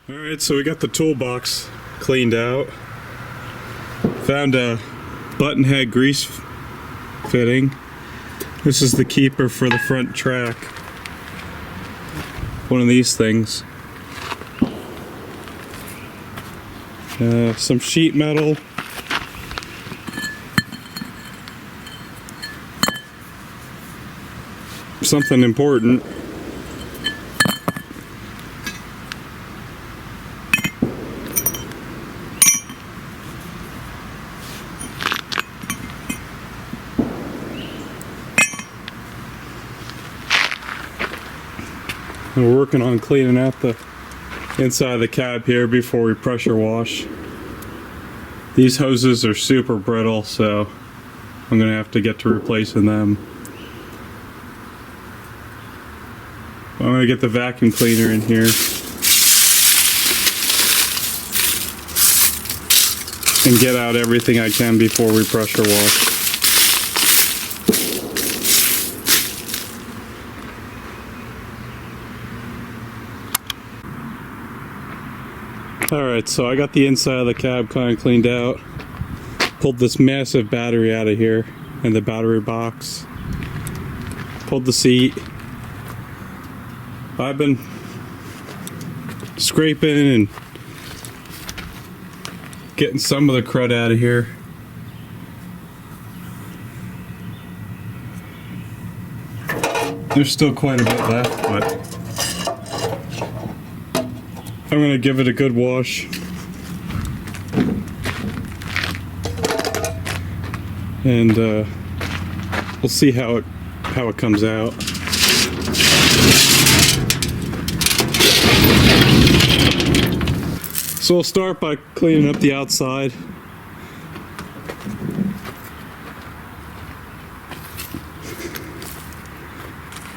Alright, so we got the toolbox cleaned out. Found a button head grease fitting. This is the keeper for the front track. One of these things. Some sheet metal. Something important. We're working on cleaning out the inside of the cab here before we pressure wash. These hoses are super brittle, so I'm gonna have to get to replacing them. I'm gonna get the vacuum cleaner in here and get out everything I can before we pressure wash. Alright, so I got the inside of the cab kind of cleaned out. Pulled this massive battery out of here and the battery box. Pulled the seat. I've been scraping and getting some of the crud out of here. There's still quite a bit left, but I'm gonna give it a good wash. And we'll see how it comes out. So we'll start by cleaning up the outside.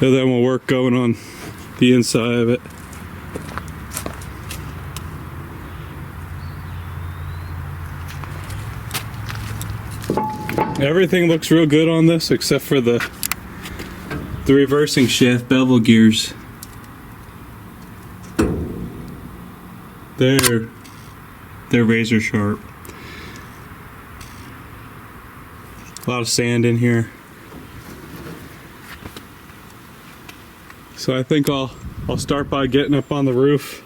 And then we'll work going on the inside of it. Everything looks real good on this except for the reversing shaft bevel gears. They're razor sharp. A lot of sand in here. So I think I'll start by getting up on the roof.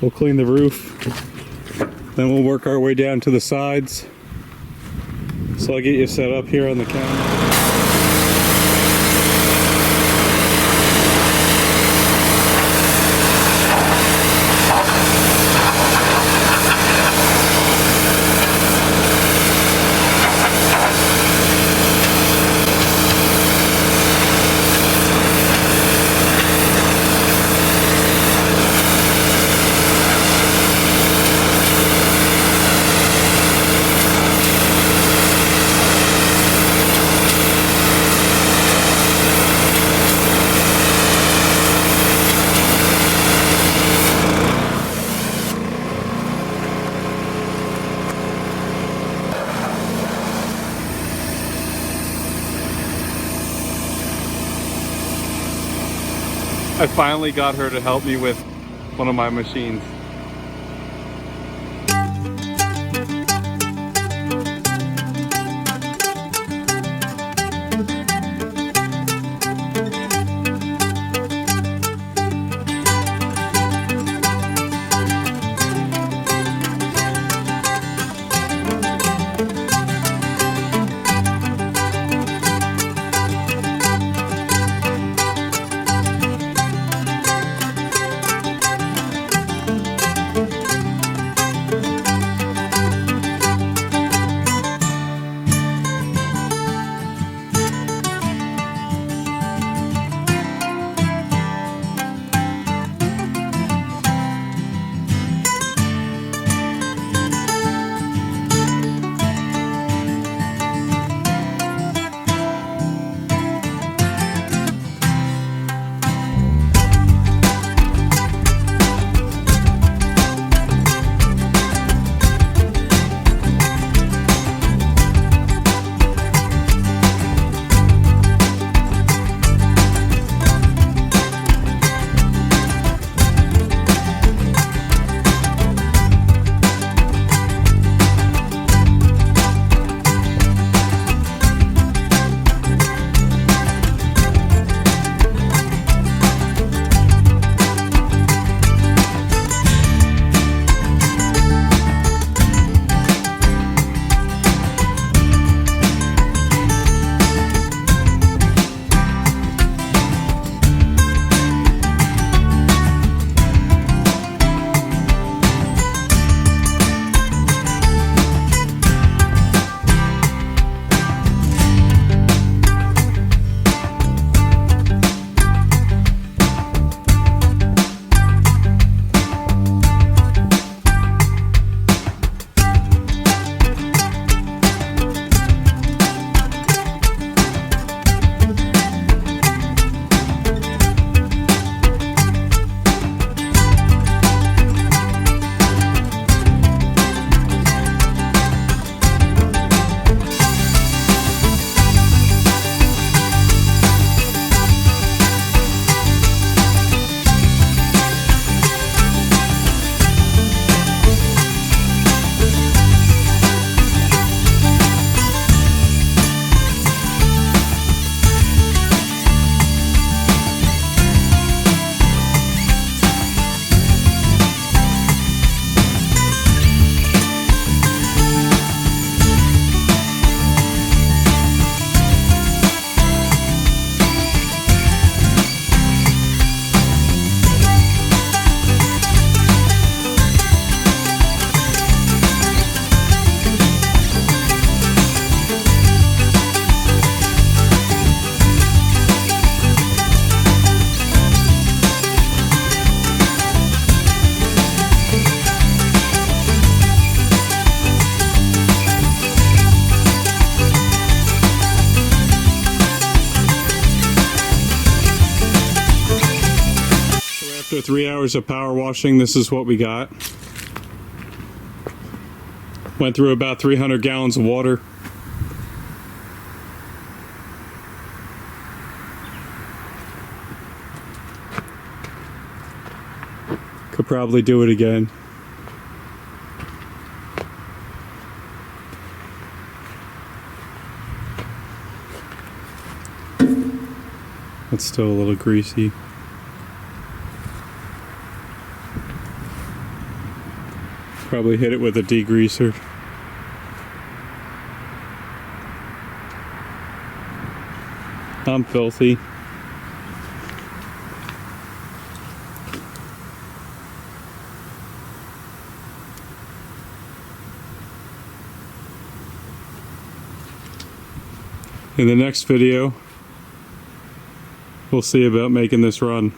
We'll clean the roof. Then we'll work our way down to the sides. So I'll get you set up here on the counter. I finally got her to help me with one of my machines. After 3 hours of power washing, this is what we got. Went through about 300 gallons of water. Could probably do it again. It's still a little greasy. Probably hit it with a degreaser. I'm filthy. In the next video, we'll see about making this run.